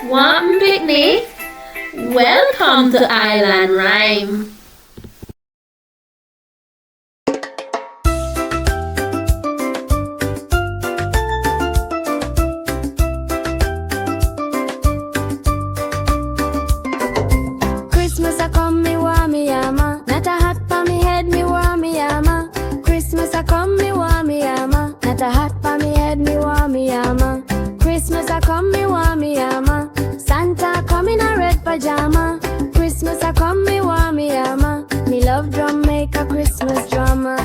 Want picnic? Welcome to Island Rhyme. Christmas a come, me want me llama. Not a hat pa me head, me want me llama. Christmas a come, me want me llama. Not a hat pa me head, me want me llama. Christmas a come, me want me llama. Santa come in a red pajama. Christmas a come, me want me llama. Me love drum make a Christmas drama.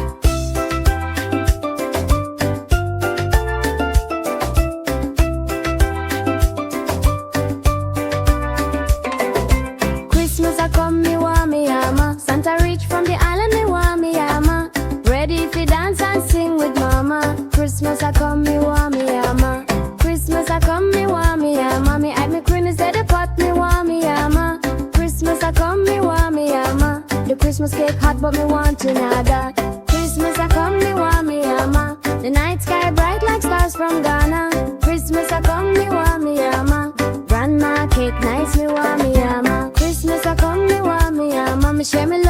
Christmas a come, me want me llama. Santa reach from the island, me want me llama. Ready fi dance and sing with mama. Christmas a come, me want me llama. Christmas a come, me want me llama. Me hide me queen instead the pot, me want me llama. Christmas a come, me want me llama. The Christmas cake hot, but me want to nada. Christmas a come, me want me llama. The night sky bright like stars from Ghana. Christmas a come, me want me llama. Grandma cake nice, me want me llama. Christmas a come, me want me llama. Me share me